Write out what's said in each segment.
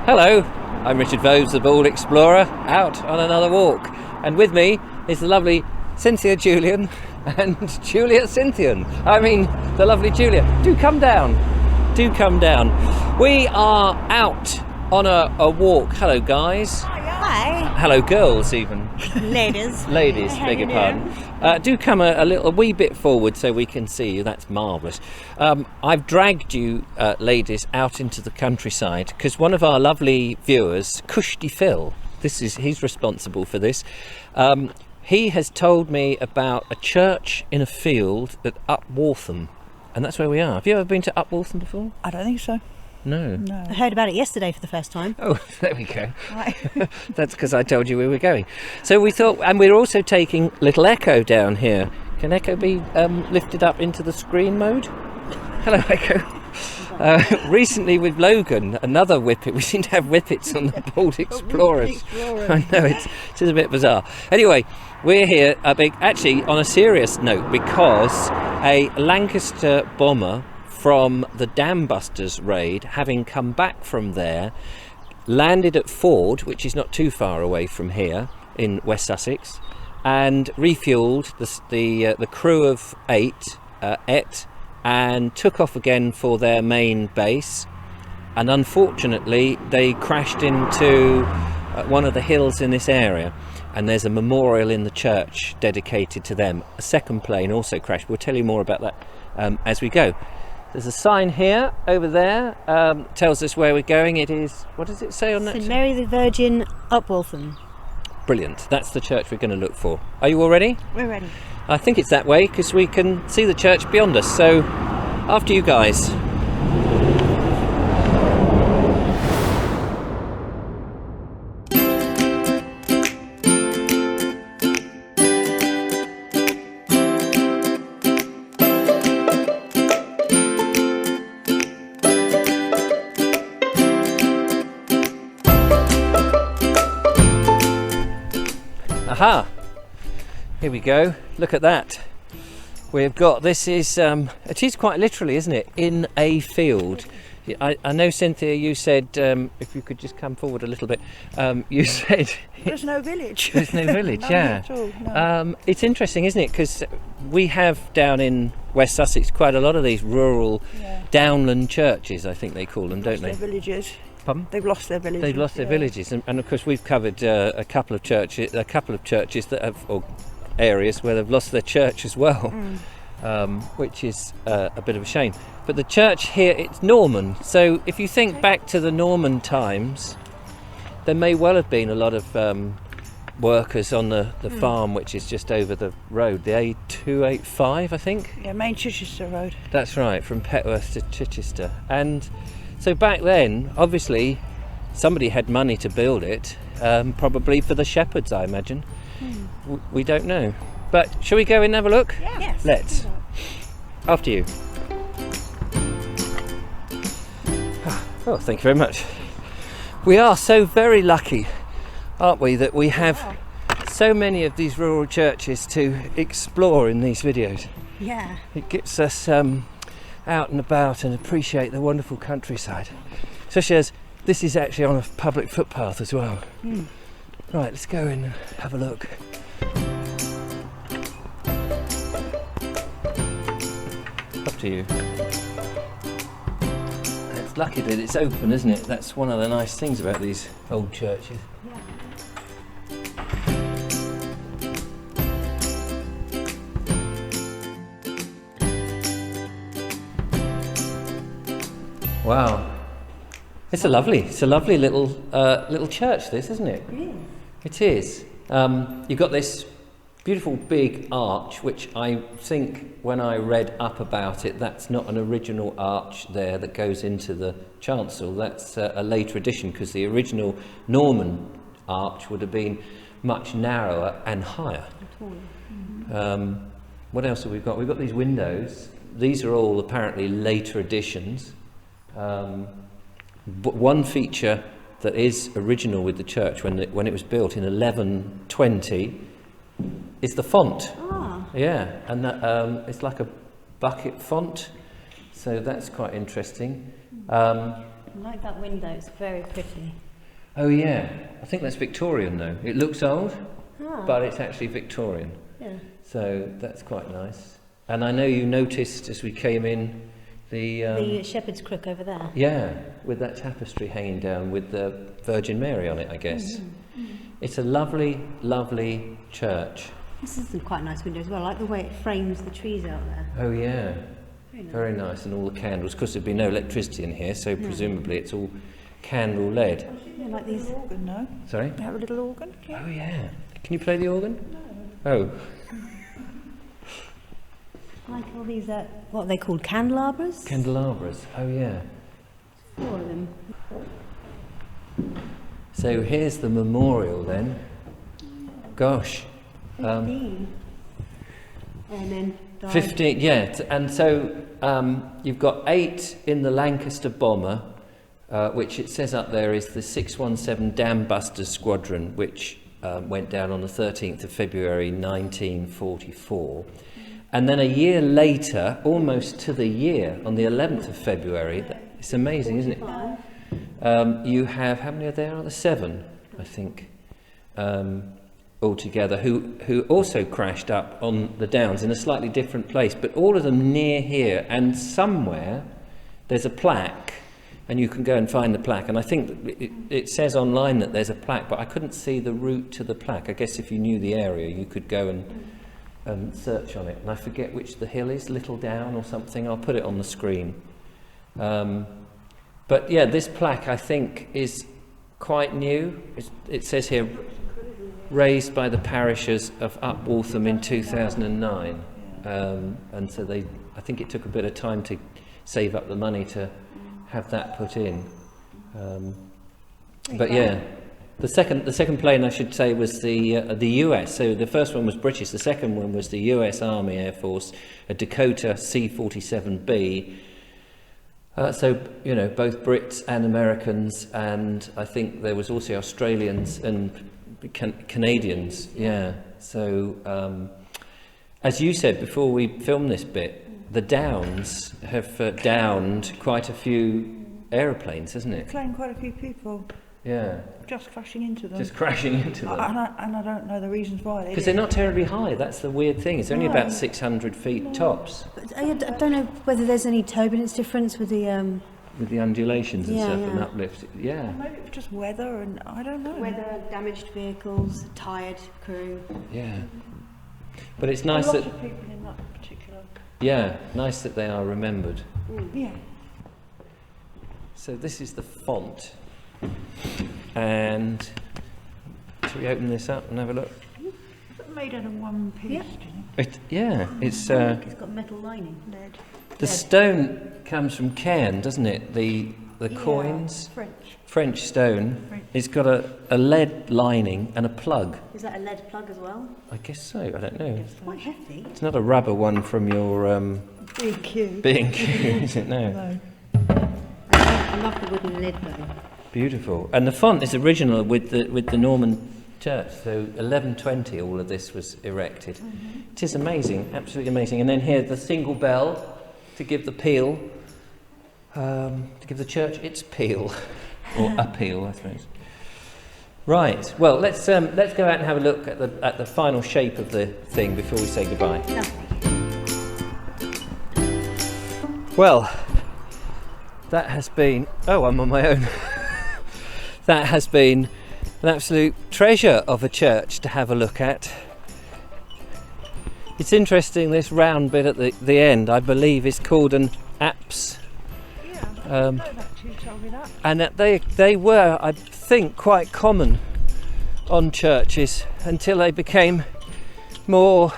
Hello, I'm Richard Vobes, the Bald Explorer, out on another walk. And with me is the lovely Cynthia Julian and Julia Cynthian. I mean, the lovely Julia. Do come down. Do come down. We are out on a walk. Hello, guys. Hi. Hello, girls, even. Ladies. Ladies, beg your pardon. Do come a wee bit forward so we can see you. That's marvellous. I've dragged you, ladies, out into the countryside because one of our lovely viewers, Cushty Phil, he's responsible for this. He has told me about a church in a field at Upwaltham, and that's where we are. Have you ever been to Upwaltham before? I don't think so. No. I heard about it yesterday for the first time. Oh, there we go. Right. That's because I told you we were going. So we thought, and we're also taking little Echo down here. Can Echo be lifted up into the screen mode? Hello, Echo. Recently with another whippet. We seem to have whippets on the Bald Explorers. I know, it's a bit bizarre. Anyway, we're here actually on a serious note because a Lancaster Bomber from the Dam Busters raid, having come back from there, landed at Ford, which is not too far away from here in West Sussex, and refuelled the crew of 8 and took off again for their main base. And unfortunately, they crashed into one of the hills in this area, and there's a memorial in the church dedicated to them. A second plane also crashed. We'll tell you more about that as we go. There's a sign here, over there, tells us where we're going. It is, what does it say on that? St Mary the Virgin, Upwaltham. Brilliant, that's the church we're going to look for. Are you all ready? We're ready. I think it's that way because we can see the church beyond us. So, after you guys. Aha! Here we go. Look at that. We've got, this is, it is quite literally, isn't it? In a field. I know, Cynthia, you said, if you could just come forward a little bit, you said... There's no village. There's no village, yeah. Not at all, no. It's interesting, isn't it? Because we have down in West Sussex quite a lot of these rural downland churches, I think they call them, don't they? Their villages. Pardon? They've lost their villages. They've lost their villages, and of course we've covered a couple of churches that have, or areas where they've lost their church as well, which is a bit of a shame. But the church here, it's Norman. So if you think back to the Norman times, there may well have been a lot of workers on the farm, which is just over the road, the A285, I think. Yeah, main Chichester Road. That's right, from Petworth to Chichester. And so back then, obviously, somebody had money to build it, probably for the shepherds, I imagine. We don't know. But shall we go in and have a look? Yeah. Yes. Let's. After you. Oh, thank you very much. We are so very lucky, aren't we, that we have so many of these rural churches to explore in these videos. Yeah. It gets us out and about and appreciate the wonderful countryside, especially as this is actually on a public footpath as well. Right, let's go in and have a look. Up to you. It's lucky that it's open, isn't it? That's one of the nice things about these old churches. Wow, it's a lovely little church. This, isn't it? It is. You've got this beautiful big arch, which I think when I read up about it, that's not an original arch there that goes into the chancel. That's a later addition, because the original Norman arch would have been much narrower and higher. What else have we got? We've got these windows. These are all apparently later additions. But one feature that is original with the church when it was built in 1120 is the font. Yeah, and that, it's like a bucket font, so that's quite interesting. I like that window, it's very pretty. Oh yeah, I think that's Victorian though. It looks old, but it's actually Victorian. Yeah. So that's quite nice. And I know you noticed as we came in the shepherd's crook over there. yeah, with that tapestry hanging down with the Virgin Mary on it, I guess. It's a lovely, lovely church. This is quite a nice window as well. I like the way it frames the trees out there. Oh yeah, Very nice. very nice. And all the candles. Of course there'd be no electricity in here, so presumably it's all candle led. Yeah, like these. Organ, no? Sorry? You have a little organ? Yeah. Oh yeah. Can you play the organ? No. Oh. I like all these, what are they called? Candelabras? Candelabras. Oh yeah. 4 of them. So here's the memorial then. Gosh. 15. And then died. 15, yeah. And so you've got 8 in the Lancaster Bomber, which it says up there is the 617 Dam Busters Squadron, which went down on the 13th of February 1944. And then a year later, almost to the year, on the 11th of February, it's amazing, isn't it? You have, how many are there? Are there 7, I think, altogether, who also crashed up on the Downs in a slightly different place, but all of them near here, and somewhere there's a plaque, and you can go and find the plaque. And I think it says online that there's a plaque, but I couldn't see the route to the plaque. I guess if you knew the area, you could go and search on it. And I forget which the hill is, Little Down or something. I'll put it on the screen. But yeah, this plaque I think is quite new. It says here, raised by the parishers of Upwaltham in 2009. And so I think it took a bit of time to save up the money to have that put in. But yeah, the second plane I should say was the US. So the first one was British. The second one was the US Army Air Force, a Dakota C-47B. So you know, both Brits and Americans, and I think there was also Australians and Canadians. Yeah. So as you said before we filmed this bit, the Downs have downed quite a few aeroplanes, hasn't it? Claimed quite a few people Yeah. just crashing into them. Just crashing into them. And I don't know the reasons why. Because they're not terribly high, that's the weird thing. It's only No. about 600 feet tops, But I don't know whether there's any turbulence difference with the with the undulations and Yeah, stuff and yeah. uplift. Yeah. Maybe it was just weather, and I don't know. weather, damaged vehicles, tired crew. Yeah. But it's A nice lot that, of people in that particular. yeah, nice that they are remembered. Yeah. So this is the font. And shall we open this up and have a look? Made out of one piece, Yeah. do you think? Yeah, it's It's got metal lining. Lead. the stone comes from Cairn, doesn't it? The Yeah, coins, French. French stone. French. It's got a lead lining and a plug. Is that a lead plug as well? I guess so. I don't know. It's quite hefty. It's not a rubber one from your B&Q. B&Q, is it? No. No. I love the wooden lid though. Beautiful. And the font is original with the Norman church. So 1120, all of this was erected. It is amazing, absolutely amazing. And then here the single bell to give the peal, to give the church its peal, or a peal, I suppose. Right. Well, let's go out and have a look at the final shape of the thing before we say goodbye. Well, that has been. Oh, I'm on my own. That has been an absolute treasure of a church to have a look at. It's interesting, this round bit at the end, I believe, is called an apse. Yeah, I know that you told me that. And that they were, I think, quite common on churches until they became more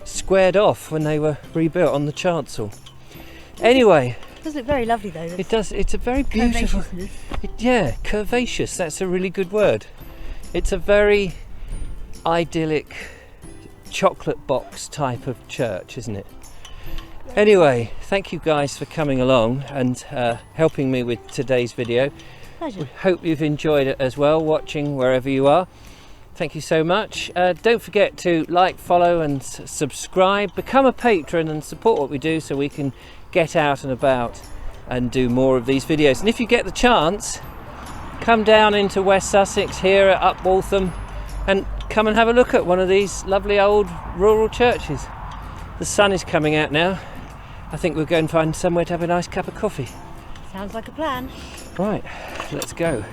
squared off when they were rebuilt on the chancel. Anyway, It does look very lovely though. it does. It's a very beautiful. Curvaceousness. Yeah, curvaceous. That's a really good word. It's a very idyllic chocolate box type of church, isn't it? Anyway, thank you guys for coming along and helping me with today's video. Pleasure. We hope you've enjoyed it as well, watching wherever you are. Thank you so much. Don't forget to like, follow and subscribe. Become a patron and support what we do so we can get out and about and do more of these videos. And if you get the chance, come down into West Sussex here at Upwaltham and come and have a look at one of these lovely old rural churches. The sun is coming out now. I think we'll go and find somewhere to have a nice cup of coffee. Sounds like a plan. Right, let's go.